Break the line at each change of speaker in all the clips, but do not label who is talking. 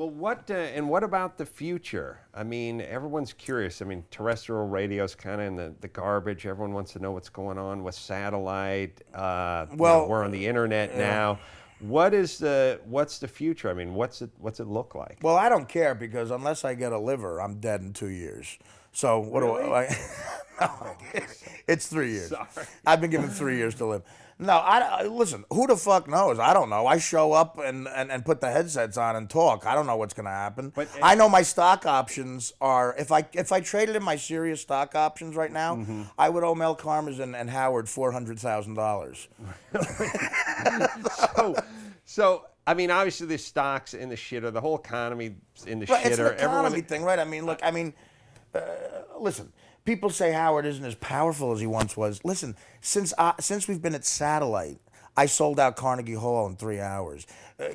Well, what about the future? I mean, everyone's curious. I mean, terrestrial radio's kind of in the garbage. Everyone wants to know what's going on with satellite. We're on the internet now. What's the future? I mean, what's it look like?
Well, I don't care because unless I get a liver, I'm dead in 2 years. So what do I? No, it's 3 years.
Sorry.
I've been given 3 years to live. No, listen. Who the fuck knows? I don't know. I show up and put the headsets on and talk. I don't know what's gonna happen.
But
I know my stock options are. If I traded in my serious stock options right now, I would owe Mel Karmazin and Howard $400,000.
So I mean, obviously the stocks in the shitter, the whole economy in the shitter.
It's an economy thing, right? I mean, look. Listen. People say Howard isn't as powerful as he once was. Listen, since we've been at Satellite, I sold out Carnegie Hall in 3 hours.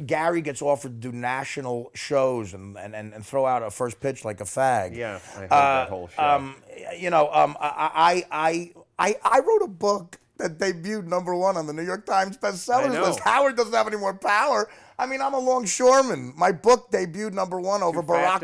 Gary gets offered to do national shows and throw out a first pitch like a fag.
Yeah, I heard that whole show.
I wrote a book that debuted #1 on the New York Times bestsellers list. Howard doesn't have any more power. I mean, I'm a longshoreman. My book debuted #1 over Barack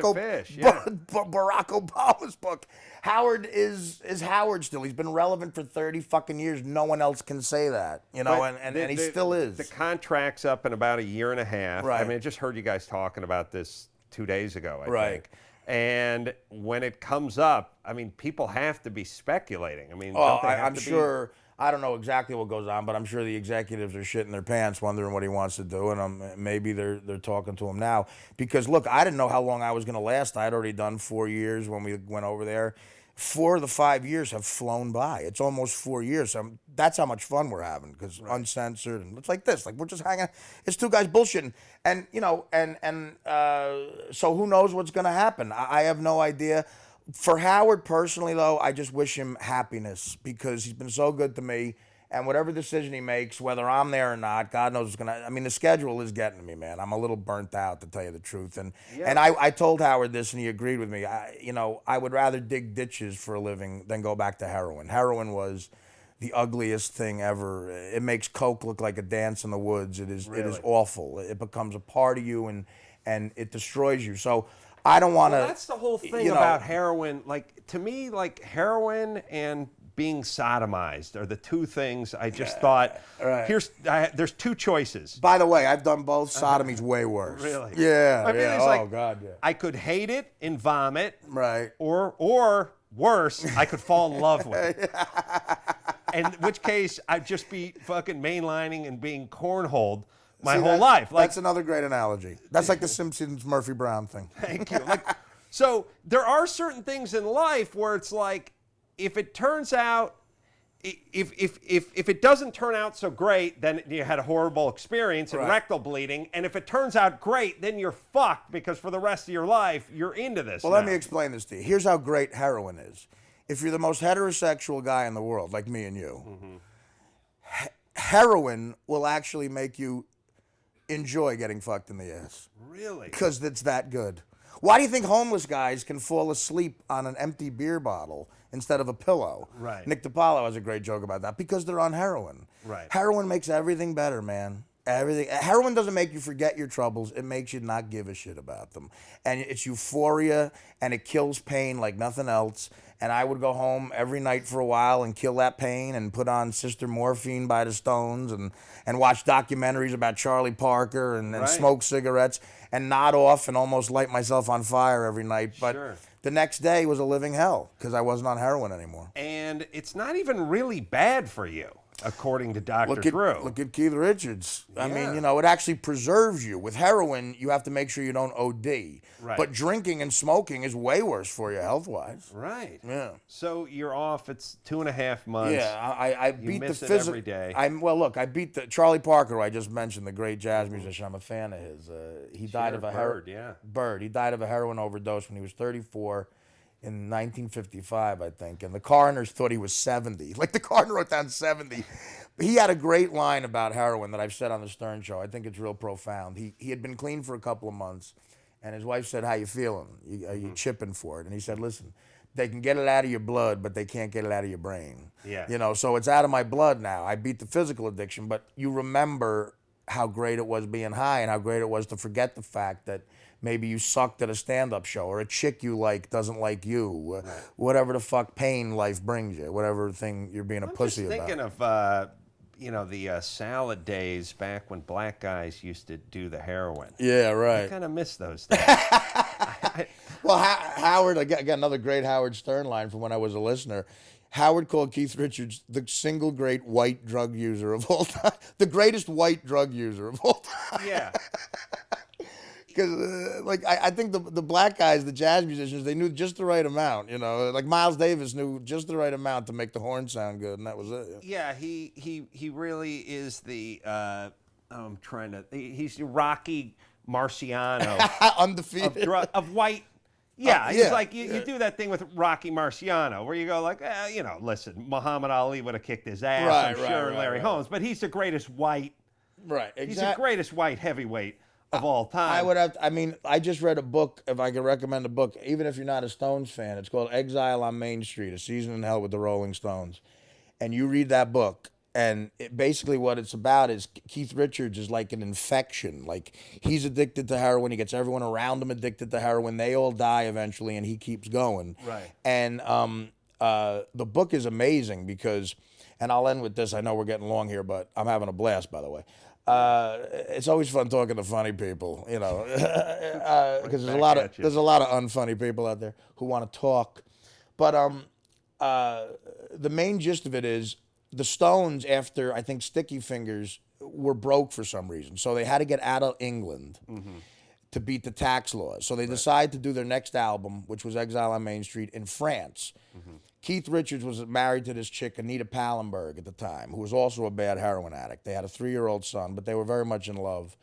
Obama's book. Howard is Howard still. He's been relevant for 30 fucking years. No one else can say that, and he still is.
The contract's up in about a year and a half.
Right.
I mean, I just heard you guys talking about this 2 days ago, I think. And when it comes up, I mean, people have to be speculating. I mean,
I'm sure. I don't know exactly what goes on, but I'm sure the executives are shitting their pants wondering what he wants to do, and maybe they're talking to him now. Because, look, I didn't know how long I was going to last. I had already done 4 years when we went over there. 4 of the 5 years have flown by. It's almost 4 years. So that's how much fun we're having, because uncensored, and it's like this. Like, we're just hanging. It's two guys bullshitting. And, so who knows what's going to happen? I have no idea. For Howard personally, though, I just wish him happiness because he's been so good to me. And whatever decision he makes, whether I'm there or not, God knows what's going to... I mean, the schedule is getting to me, man. I'm a little burnt out, to tell you the truth. And I told Howard this, and he agreed with me. I would rather dig ditches for a living than go back to heroin. Heroin was the ugliest thing ever. It makes coke look like a dance in the woods. It is awful. It becomes a part of you, and it destroys you. So... I don't want to.
Well, that's the whole thing about heroin. Like, to me, like, heroin and being sodomized are the two things I just thought.
Right.
There's two choices.
By the way, I've done both. Sodomy's way worse.
Really?
Yeah.
I mean,
oh God, yeah.
I could hate it and vomit.
Right.
Or worse, I could fall in love with it. In which case, I'd just be fucking mainlining and being cornholed my whole life.
Like, that's another great analogy. That's like the Simpsons Murphy Brown thing.
Thank you. So there are certain things in life where it's like, if it turns out, if it doesn't turn out so great, then you had a horrible experience and rectal bleeding. And if it turns out great, then you're fucked because for the rest of your life, you're into this.
Well, let me explain this to you. Here's how great heroin is. If you're the most heterosexual guy in the world, like me and you, heroin will actually make you enjoy getting fucked in the ass.
Really?
Because it's that good. Why do you think homeless guys can fall asleep on an empty beer bottle instead of a pillow?
Right.
Nick DiPaolo has a great joke about that. Because they're on heroin.
Right.
Heroin makes everything better, man. Everything. Heroin doesn't make you forget your troubles. It makes you not give a shit about them. And it's euphoria, and it kills pain like nothing else. And I would go home every night for a while and kill that pain and put on Sister Morphine by the Stones and watch documentaries about Charlie Parker and smoke cigarettes and nod off and almost light myself on fire every night. But the next day was a living hell because I wasn't on heroin anymore.
And it's not even really bad for you, according to Dr. Drew.
Look at Keith Richards. I mean, it actually preserves you. With heroin, you have to make sure you don't OD.
Right.
But drinking and smoking is way worse for you health-wise.
Right.
Yeah.
So you're off. It's 2.5 months.
Yeah, I beat
miss
the
it every day.
I beat the Charlie Parker, who I just mentioned, the great jazz musician. I'm a fan of his. He died of a Bird. He died of a heroin overdose when he was 34. In 1955, I think, and the coroners thought he was 70. Like, the coroner wrote down 70. He had a great line about heroin that I've said on the Stern Show. I think it's real profound. He had been clean for a couple of months, and his wife said, "How you feeling? Are you chipping for it?" And he said, "Listen, they can get it out of your blood, but they can't get it out of your brain."
Yeah.
So it's out of my blood now. I beat the physical addiction, but you remember how great it was being high and how great it was to forget the fact that maybe you sucked at a stand-up show, or a chick you like doesn't like you, whatever the fuck pain life brings you, whatever thing you're being a pussy
I'm just
about.
thinking of the salad days back when black guys used to do the heroin.
Yeah,
I
right.
kind of miss those days.
Well, Howard, I got another great Howard Stern line from when I was a listener. Howard called Keith Richards the single great white drug user of all time, the greatest white drug user of all time.
Yeah.
Because, I think the black guys, the jazz musicians, they knew just the right amount, you know. Like Miles Davis knew just the right amount to make the horn sound good, and that was it.
Yeah, he really is the. I'm trying to. He's the Rocky Marciano
Undefeated.
of white. Yeah, he's
yeah,
like you do that thing with Rocky Marciano, where you go like, listen, Muhammad Ali would have kicked his ass,
Right,
I'm
right,
sure,
right,
Larry
right.
Holmes, but he's the greatest white.
Right, exactly.
He's the greatest white heavyweight of all time.
I would have. I mean, I just read a book. If I could recommend a book, even if you're not a Stones fan, it's called "Exile on Main Street: A Season in Hell with the Rolling Stones," and you read that book, and basically what it's about is Keith Richards is like an infection. Like he's addicted to heroin. He gets everyone around him addicted to heroin. They all die eventually, and he keeps going.
Right.
And the book is amazing because, and I'll end with this. I know we're getting long here, but I'm having a blast, by the way. It's always fun talking to funny people, you know, because there's a lot of unfunny people out there who want to talk. But the main gist of it is the Stones, after I think Sticky Fingers, were broke for some reason, so they had to get out of England to beat the tax laws. So they decided to do their next album, which was Exile on Main Street, in France. Keith Richards was married to this chick, Anita Pallenberg, at the time, who was also a bad heroin addict. They had a 3-year-old son, but they were very much in love.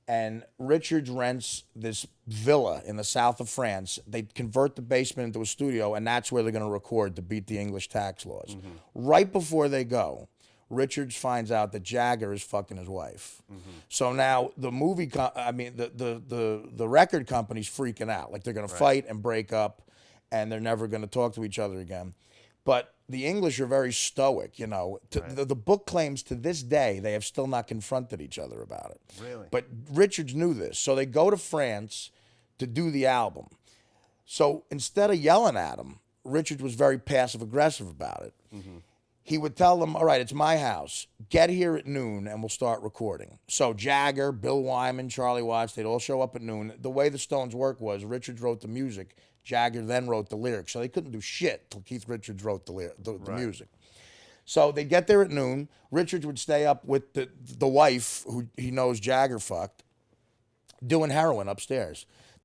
And Richards rents this villa in the south of France. They convert the basement into a studio, and that's where they're going to record to beat the English tax laws. Right before they go, Richards finds out that Jagger is fucking his wife. So now the the record company's freaking out. Like they're going to fight and break up, and they're never going to talk to each other again. But the English are very stoic, you know. The book claims to this day they have still not confronted each other about it.
Really?
But Richards knew this. So they go to France to do the album. So instead of yelling at him, Richards was very passive-aggressive about it. He would tell them, all right, it's my house. Get here at noon and we'll start recording. So Jagger, Bill Wyman, Charlie Watts, they'd all show up at noon. The way the Stones work was Richards wrote the music. Jagger then wrote the lyrics. So they couldn't do shit till Keith Richards wrote the music. So they get there at noon. Richards would stay up with the wife, who he knows Jagger fucked, doing heroin upstairs.